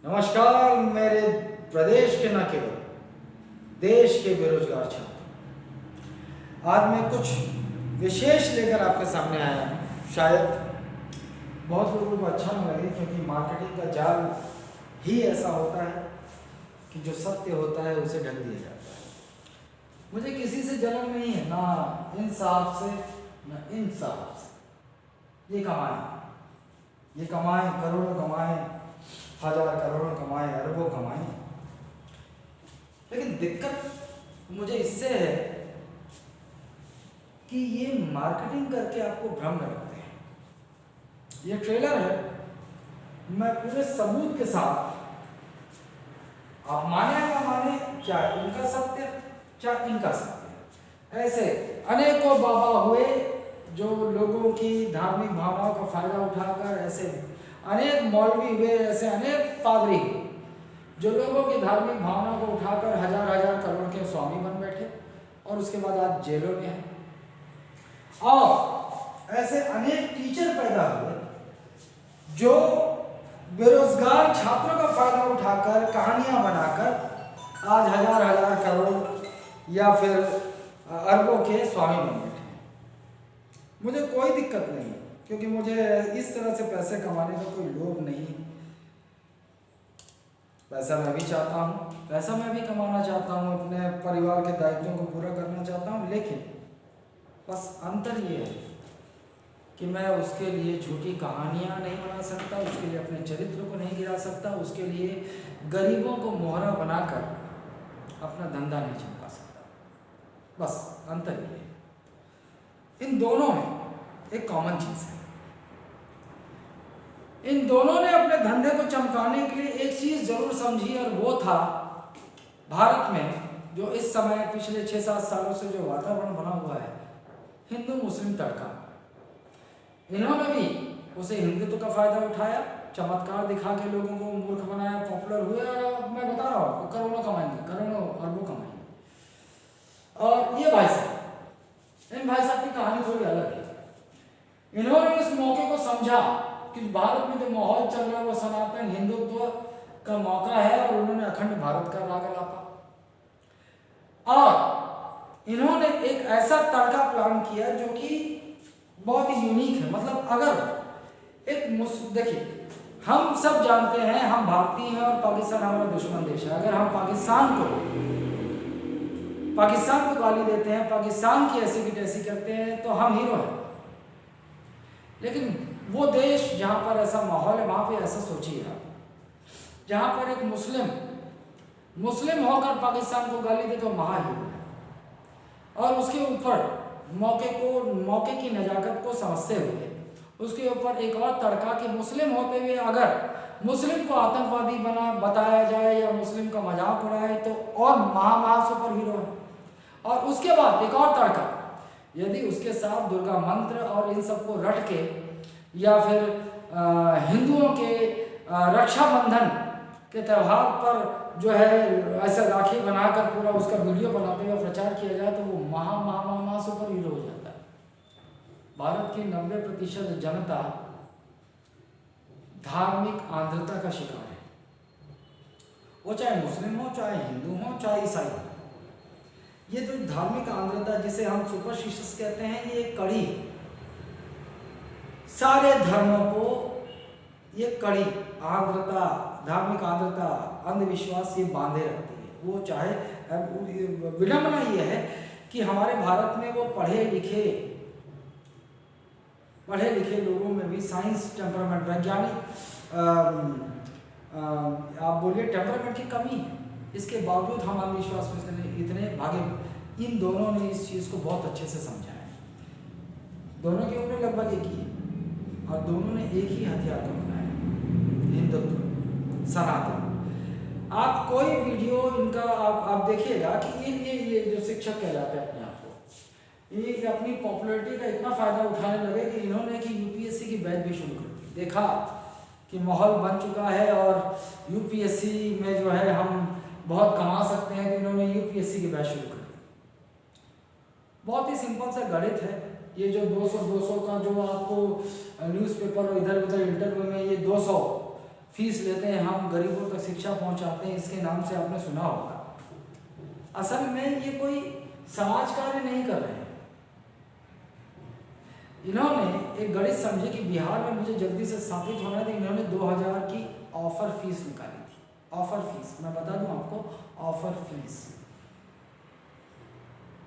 नमस्कार मेरे प्रदेश के न केवल देश के बेरोजगार छात्र। आज मैं कुछ विशेष लेकर आपके सामने आया हूँ। शायद बहुत लोगों को अच्छा न लगे, क्योंकि मार्केटिंग का जाल ही ऐसा होता है कि जो सत्य होता है उसे ढक दिया जाता है। मुझे किसी से जलन नहीं है, ना इन साहब से ना इन साहब से। ये कमाएं करोड़ों कमाएं, हजार करोड़ों कमाएं, अरबों कमाएं, लेकिन दिक्कत मुझे इससे है कि ये मार्केटिंग करके आपको भ्रम में रखते हैं। ये ट्रेलर है, मैं पूरे सबूत के साथ, आप माने या ना माने, चाहे उनका सत्य चाहे इनका सत्य, ऐसे अनेकों बाबा हुए जो लोगों की धार्मिक भावनाओं का फायदा उठाकर, ऐसे अनेक मौलवी हुए, ऐसे अनेक पादरी हुए जो लोगों की धार्मिक भावनाओं को उठाकर हजार हजार करोड़ के स्वामी बन बैठे और उसके बाद आज जेलों में हैं। और ऐसे अनेक टीचर पैदा हुए जो बेरोजगार छात्रों का फायदा उठाकर, कहानियां बनाकर आज हजार हजार करोड़ या फिर अरबों के स्वामी बन बैठे। मुझे कोई दिक्कत नहीं, क्योंकि मुझे इस तरह से पैसे कमाने का कोई लोभ नहीं। पैसा मैं भी चाहता हूँ, पैसा मैं भी कमाना चाहता हूँ, अपने परिवार के दायित्वों को पूरा करना चाहता हूँ, लेकिन बस अंतर ये है कि मैं उसके लिए झूठी कहानियाँ नहीं बना सकता, उसके लिए अपने चरित्र को नहीं गिरा सकता, उसके लिए गरीबों को मोहरा बनाकर अपना धंधा नहीं चमका सकता। बस अंतर ये है। इन दोनों में एक कॉमन चीज है। इन दोनों ने अपने धंधे को चमकाने के लिए एक चीज जरूर समझी, और वो था भारत में जो इस समय पिछले 6-7 सालों से जो वातावरण बना हुआ है, हिंदू मुस्लिम तड़का। इन्होंने भी उसे हिंदुत्व का फायदा उठाया, चमत्कार दिखा के लोगों को मूर्ख बनाया, पॉपुलर हुए, और मैं बता रहा हूँ करोड़ों कमाएंगे, करोड़ों अरबों कमाएंगे। और ये भाई साहब, इन भाई साहब की कहानी थोड़ी अलग है। इन्होंने इस मौके को समझा कि भारत में जो माहौल चल रहा है वो सनातन हिंदुत्व का मौका है, और उन्होंने अखंड भारत का राग लापा। और इन्होंने एक ऐसा तड़का प्लान किया जो कि बहुत ही यूनिक है। मतलब अगर एक देखिए, हम सब जानते हैं हम भारतीय हैं और पाकिस्तान हमारा दुश्मन देश है। अगर हम पाकिस्तान को गाली देते हैं, पाकिस्तान की ऐसी की तैसी करते हैं, तो हम हीरो हैं। लेकिन वो देश जहाँ पर ऐसा माहौल है, वहाँ पे ऐसा सोचिए आप, जहाँ पर एक मुस्लिम होकर पाकिस्तान को गाली दे तो महाहीरो है, और उसके ऊपर मौके की नजाकत को समझते हुए उसके ऊपर एक और तड़का कि मुस्लिम होते हुए अगर मुस्लिम को आतंकवादी बताया जाए या मुस्लिम का मजाक उड़ाए तो और महा सुपर हीरो है। और उसके बाद एक और तड़का, यदि उसके साथ दुर्गा मंत्र और इन सबको रट के, या फिर हिंदुओं के रक्षाबंधन के त्यौहार पर जो है ऐसा राखी बनाकर पूरा उसका वीडियो बनाते हुए प्रचार किया जाए, तो वो महा सुपर हीरो हो जाता है। भारत की 90% जनता धार्मिक आंध्रता का शिकार है। वो चाहे मुस्लिम हो, चाहे हिंदू हो, चाहे ईसाई हो। ये जो धार्मिक आंध्रता जिसे हम सुपरस्टिशस कहते हैं, ये एक कड़ी है। सारे धर्मों को ये कड़ी आंध्रता, धार्मिक आंध्रता, अंधविश्वास ये बांधे रखती है। वो चाहे विडंबना ये है कि हमारे भारत में वो पढ़े लिखे लोगों में भी साइंस टेम्परामेंट, वैज्ञानिक आप बोलिए टेम्परामेंट की कमी है। इसके बावजूद हम अंधविश्वास में इतने भागे। इन दोनों ने इस चीज़ को बहुत अच्छे से समझा है। दोनों की उम्र लगभग एक ही है, और दोनों ने एक ही हथियार को अपनाया, हिंदुत्व, सनातन। आप कोई वीडियो इनका आप देखिएगा कि ये जो शिक्षक कहलाते हैं अपने आप को, ये अपनी पॉपुलैरिटी का इतना फायदा उठाने लगे कि इन्होंने कि यूपीएससी की बैच भी शुरू कर दी। देखा कि माहौल बन चुका है और यूपीएससी में जो है हम बहुत कमा सकते हैं, तो इन्होंने यूपीएससी की बैच शुरू कर दी। बहुत ही सिंपल सा गणित है। ये जो 200 का जो आपको न्यूज़पेपर और इधर उधर इंटरव्यू में ये 200 फीस लेते हैं, हम गरीबों तक शिक्षा पहुंचाते हैं, इसके नाम से आपने सुना होगा। असल में ये कोई समाज कार्य नहीं कर रहे हैं। इन्होंने एक गणित समझे कि बिहार में मुझे जल्दी से स्थापित होना है, तो इन्होंने 2000 की ऑफर फीस निकाली थी। ऑफर फीस मैं बता दूं आपको, ऑफर फीस।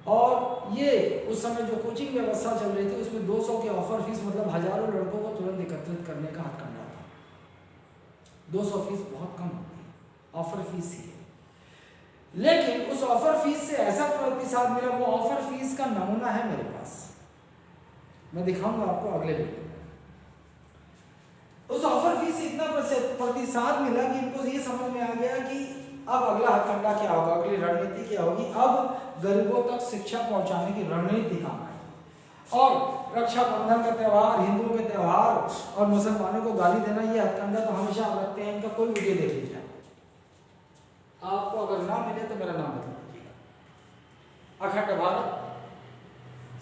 और ये उस समय जो कोचिंग व्यवस्था चल रही थी उसमें 200 की ऑफर फीस, मतलब हजारों लड़कों को तुरंत एकत्रित करने का हथकंडा था। 200 फीस बहुत कम होती है, ऑफर फीस ही है। लेकिन उस ऑफर फीस से ऐसा प्रतिसाद मिला, वो ऑफर फीस का नमूना है मेरे पास, मैं दिखाऊंगा आपको अगले वीडियो में। उस ऑफर फीस से इतना प्रतिसाद मिला कि इनको ये समझ में आ गया कि अब अगला हथकंडा क्या होगा, अगली रणनीति क्या होगी। अब गरीबों तक शिक्षा पहुंचाने की रणनीति काम आएगी। और रक्षाबंधन का त्यौहार, हिंदुओं के त्यौहार और मुसलमानों को गाली देना, ये हथकंडा तो हमेशा आप रखते हैं। इनका कोई वीडियो देख लीजिए, आपको अगर ना मिले तो मेरा नाम बता दीजिएगा। अखंड भारत,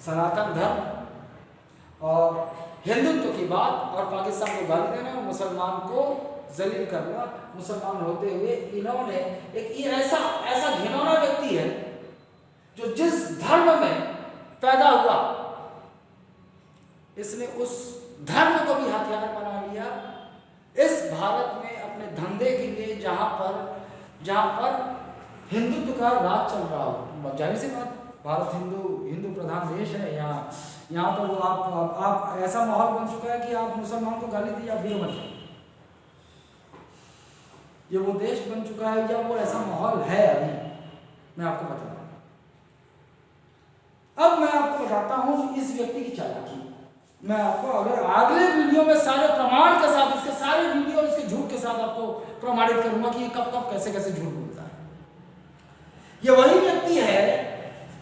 सनातन धर्म और हिंदुत्व की बात, और पाकिस्तान को गाली देना और मुसलमान को जलील करना। मुसलमान होते हुए इन्होंने एक ऐसा घिनौना व्यक्ति है जो जिस धर्म में पैदा हुआ, इसने उस धर्म को भी हथियार बना लिया इस भारत में अपने धंधे के लिए, जहां पर हिंदुत्व का राज चल रहा हो। जाहिर सी बात, भारत हिंदू प्रधान देश है। यहाँ पर वो आप ऐसा माहौल बन चुका है कि आप मुसलमान को गाली दीजिए, आप वीर बन जाए। ये वो देश बन चुका है, या वो ऐसा माहौल है अभी, मैं आपको बता रहा हूं। अब मैं आपको बताता हूं इस व्यक्ति की चालाकी। मैं आपको अगले वीडियो में सारे प्रमाण के साथ, इसके सारे वीडियो इसके झूठ के साथ आपको प्रमाणित करूंगा कि ये कब कैसे झूठ बोलता है। ये वही व्यक्ति है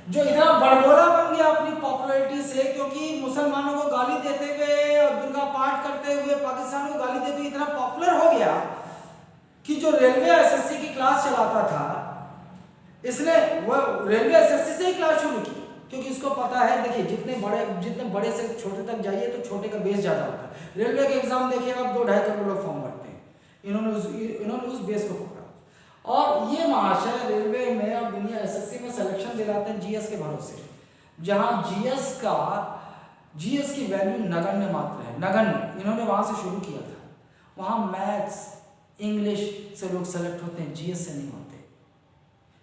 जो इतना बड़बोला बन गया अपनी पॉपुलैरिटी से, क्योंकि मुसलमानों को गाली देते हुए और दुर्गा पाठ करते हुए पाकिस्तान को गाली देते हुए इतना पॉपुलर हो गया कि जो रेलवे एसएससी की क्लास चलाता था, इसने वो रेलवे एसएससी से ही क्लास शुरू की, क्योंकि इसको पता है, देखिए जितने बड़े से छोटे तक जाइए तो छोटे का बेस ज़्यादा होता है। रेलवे के एग्जाम देखिए आप, 2-2.5 करोड़ लोग फॉर्म भरते हैं। इन्होंने उस बेस को पकड़ा, और ये महाशय रेलवे में और दुनिया एसएससी में सिलेक्शन दिलाते हैं जीएस के भरोसे, जहां जीएस की वैल्यू नगण्य मात्र है, नगण्य। इन्होंने वहां से शुरू किया था। वहां मैथ्स इंग्लिश से लोग सेलेक्ट होते हैं, जीएस से नहीं होते।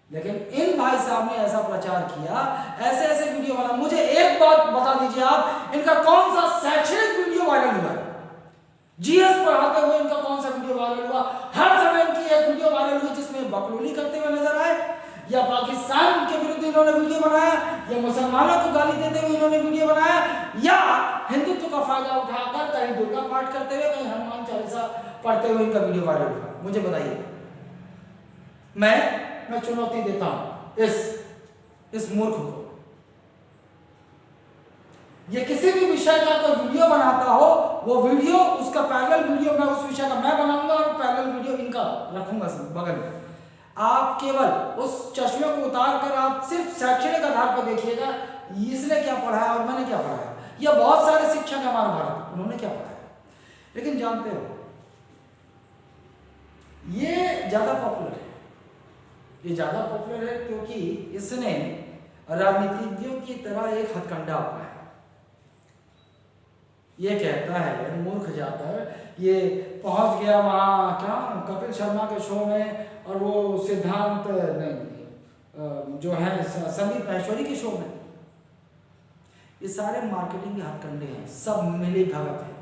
लेकिन इन भाई साहब ने ऐसा प्रचार किया, ऐसे वीडियो बना। मुझे एक बात बता दीजिए आप, इनका कौन सा शैक्षणिक वीडियो वायरल हुआ है? जीएस पढ़ाते हुए इनका कौन सा वीडियो वायरल हुआ? हर समय इनकी एक वीडियो वायरल हुई जिसमें बकलोली करते हुए नजर आए, या पाकिस्तान के विरुद्ध इन्होंने वीडियो बनाया, या मुसलमानों को गाली देते हुए इन्होंने वीडियो बनाया, या हिंदुत्व का फायदा उठाकर कहीं दुर्गा पाठ करते हुए, कहीं हनुमान चालीसा पढ़ते हुए इनका वीडियो वायरल हुआ। मुझे बताइए, मैं चुनौती देता हूं इस मूर्ख को। ये किसी भी विषय का कोई वीडियो बनाता हो, वो वीडियो, उसका पैरेलल वीडियो मैं उस विषय का मैं बनाऊंगा और पैरेलल वीडियो इनका रखूंगा बगल में। आप केवल उस चश्मे को उतार कर आप सिर्फ शैक्षणिक आधार पर देखिएगा, इसने क्या पढ़ाया और मैंने क्या पढ़ाया, या बहुत सारे शिक्षक हमारे भारत, उन्होंने क्या पढ़ाया। लेकिन जानते हो, ये ज्यादा पॉपुलर है। ये ज्यादा पॉपुलर है क्योंकि इसने राजनीतिज्ञों की तरह एक हथकंडा अपनाया। ये कहता है मूर्ख जाकर, ये पहुंच गया वहां क्या कपिल शर्मा के शो में, और वो सिद्धांत नहीं जो है संदीप महेश्वरी के शो में। ये सारे मार्केटिंग के हथकंडे हैं, सब मिली भगत है।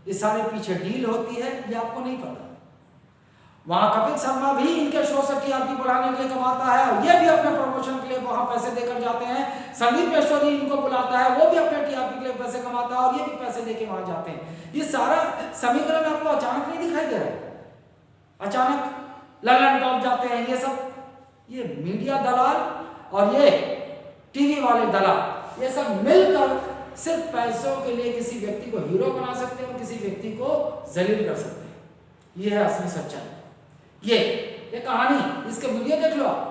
ये सारे पीछे डील होती है, ये आपको नहीं पता। वहां कपिल शर्मा भी इनके शो से टीआरपी बढ़ाने के लिए कमाता है, और ये भी अपने प्रमोशन के लिए वहां पैसे देकर जाते हैं। संदीप महेश्वरी इनको बुलाता है, वो भी अपने टीआरपी के लिए पैसे कमाता है, और ये भी पैसे देके वहां जाते हैं। ये सारा समीकरण आपको अचानक नहीं दिखाई दे रहा है। अचानक ललन टॉप जाते हैं ये सब, ये मीडिया दलाल और ये टीवी वाले दलाल, ये सब मिलकर सिर्फ पैसों के लिए किसी व्यक्ति को हीरो बना सकते हैं और किसी व्यक्ति को जलील कर सकते हैं। ये है असली सच्चाई। ये कहानी, इसके वीडियो देख लो आप।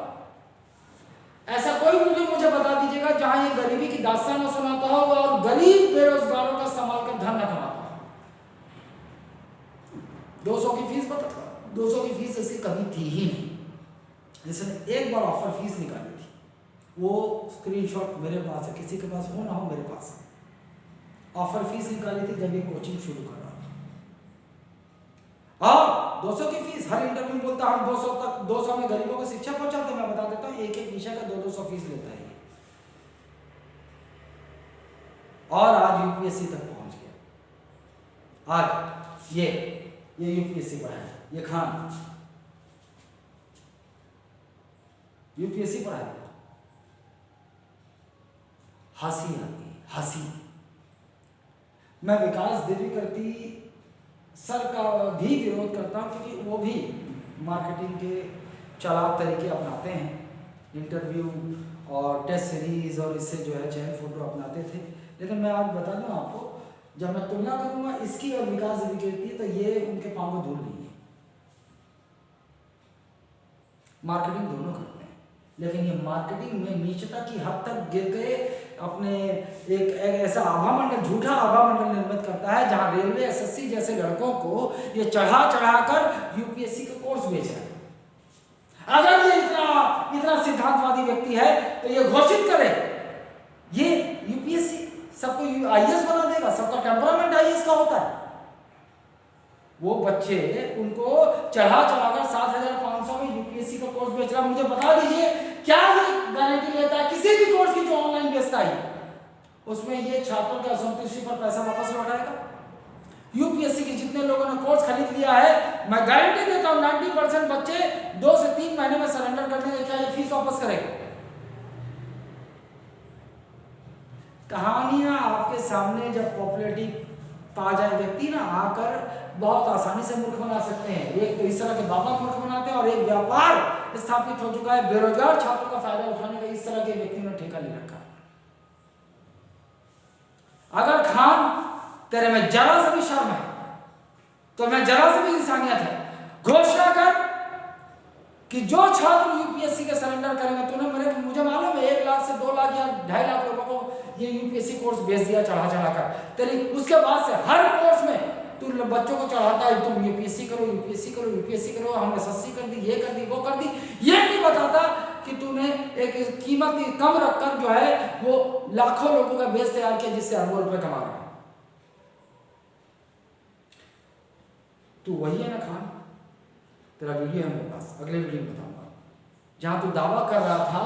ऐसा कोई वीडियो मुझे बता दीजिएगा जहां ये गरीबी की दास्तान सुनाता हो और गरीब बेरोजगारों का संभाल कर धन न कमाता हो। 200 की फीस बता, 200 की फीस इसकी कभी थी ही नहीं। इसने एक बार ऑफर फीस निकाली थी, वो स्क्रीनशॉट मेरे पास है, किसी के पास हो ना हो मेरे पास है। ऑफर फीस निकाली थी जब ये कोचिंग शुरू कर रहा था। और 200 की फीस, हर इंटरव्यू में बोलता हम 200 में गरीबों को शिक्षा पहुंचाते। मैं बता देता हूँ, एक एक विषय का 200 फीस लेता है। और आज यूपीएससी तक पहुंच गया। आज ये यूपीएससी पढ़ा है, ये खान यूपीएससी पढ़ा है। हंसी आती है, हंसी। मैं विकास देवीकृति सर का भी विरोध करता हूं, क्योंकि वो भी मार्केटिंग के चालाक तरीके अपनाते हैं, इंटरव्यू और टेस्ट सीरीज और इससे जो है चयन फोटो अपनाते थे। लेकिन मैं आज बता दूं आपको, जब मैं तुलना करूंगा इसकी और विकास देवीकृति, तो ये उनके पांव में धूल नहीं है। मार्केटिंग दोनों करते हैं, लेकिन ये मार्केटिंग में नीचता की हद तक गिर गए। अपने एक ऐसा आभा मंडल, झूठा आभा मंडल निर्मित करता है, जहां रेलवे एसएससी जैसे लड़कों को ये चढ़ा कर यूपीएससी का कोर्स बेच रहा है। अगर ये इतना सिद्धांतवादी व्यक्ति है तो ये घोषित करे ये यूपीएससी सबको आईएएस बना देगा, सबका टेम्परामेंट आईएएस का होता है। वो बच्चे उनको चढ़ाकर 7,500 में यूपीएससी का कोर्स बेच रहा है। मुझे बता दीजिए, क्या ये गारंटी लेता है किसी भी कोर्स की जो ऑनलाइन बेचता है उसमें ये छात्रों की असंतुष्टि पर पैसा वापस लौटाएगा? यूपीएससी के जितने लोगों ने कोर्स खरीद लिया है, मैं गारंटी देता हूं 90% बच्चे 2 से 3 महीने में सरेंडर कर देंगे। क्या ये फीस वापस करेगा? कहानियां आपके सामने जब पॉपुलरिटी पा जाए व्यक्ति ना, आकर बहुत आसानी से मूर्ख बना सकते हैं। एक तो इस तरह के बाबा मूर्ख बनाते हैं, और एक व्यापार स्थापित हो चुका है बेरोजगार छात्रों का फायदा उठाने का, इस तरह के व्यक्ति ने ठेका ले रखा है। अगर खान तेरे में जरा सा भी शर्म है, तो मैं जरा सा भी इंसानियत है, घोषणा कर कि जो छात्र यूपीएससी के सरेंडर करेंगे, तूने मुझे मालूम है 1 लाख से 2 लाख या 2.5 लाख लोगों को ये यूपीएससी कोर्स भेज दिया चढ़ा कर तेरी। उसके बाद से हर कोर्स में तू बच्चों को चढ़ाता है, तुम यूपीएससी करो, यूपीएससी करो, यूपीएससी करो, हमने एसएससी कर दी, ये कर दी, वो कर दी। ये नहीं बताता कि तूने एक कीमत कम रखकर जो है वो लाखों लोगों का बेस तैयार किया, जिससे अरबों रुपए कमा रहा है। तू वही है ना खान? तेरा वीडियो है मेरे पास, अगले वीडियो में बताऊंगा, जहां तू दावा कर रहा था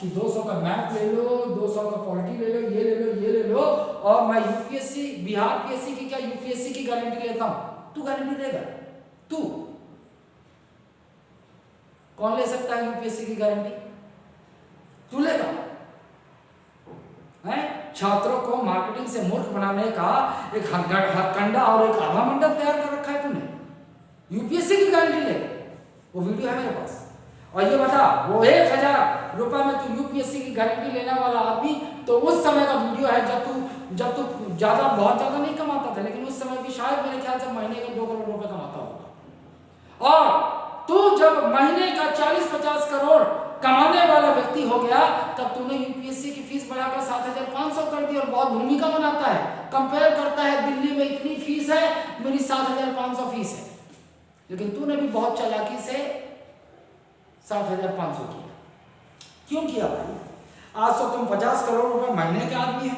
कि 200 का मैथ ले लो, 200 का पॉलिटी ले लो, ये ले लो, ये ले लो, और मैं यूपीएससी, बिहार पीएससी की क्या यूपीएससी की गारंटी लेता हूं। तू गारंटी देगा? तू कौन ले सकता है यूपीएससी की गारंटी? तू लेगा? हैं? छात्रों को मार्केटिंग से मूर्ख बनाने का एक हथकंडा और एक आभा मंडल तैयार कर रखा है तूने। यूपीएससी की गारंटी ले, वो वीडियो है मेरे पास। और ये बता, वो 1,000 रुपए में तू यूपीएससी की गारंटी लेने वाला आदमी, तो उस समय का वीडियो है जब तू बहुत ज्यादा नहीं कमाता था, लेकिन उस समय भी शायद मेरे ख्याल से महीने का 2 करोड़ रुपए कमाता होगा। और तू जब महीने का 40-50 करोड़ कमाने वाला व्यक्ति हो गया, तब तूने यूपीएससी की फीस बढ़ाकर 7,500 कर दी, और बहुत भूमिका बनाता है, कंपेयर करता है, दिल्ली में इतनी फीस है, मेरी 7,500 फीस है। लेकिन तूने भी बहुत चालाकी से 7,500 किया। क्यों किया भाई? आज तो तुम 50 करोड़ रुपए महीने के आदमी हो,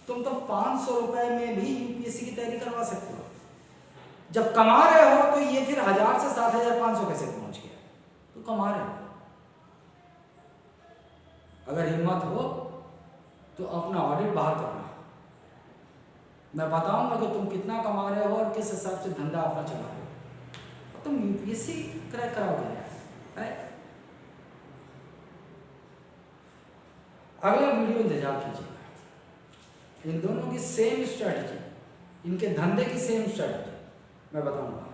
तुम तो 500 रुपए में भी यूपीएससी की तैयारी करवा सकते हो। जब कमा रहे हो तो ये फिर 1,000 से 7,500 कैसे पहुंच गया? तो कमा रहे हो। अगर हिम्मत हो तो अपना ऑडिट बाहर करना, मैं बताऊंगा कि तुम कितना कमा रहे हो और किस हिसाब से धंधा अपना चला रहे हो। तुम यूपीएससी क्रैक कराओगे? अगला वीडियो इंतजार कीजिएगा। इन दोनों की सेम स्ट्रैटेजी, इनके धंधे की सेम स्ट्रैटेजी मैं बताऊंगा।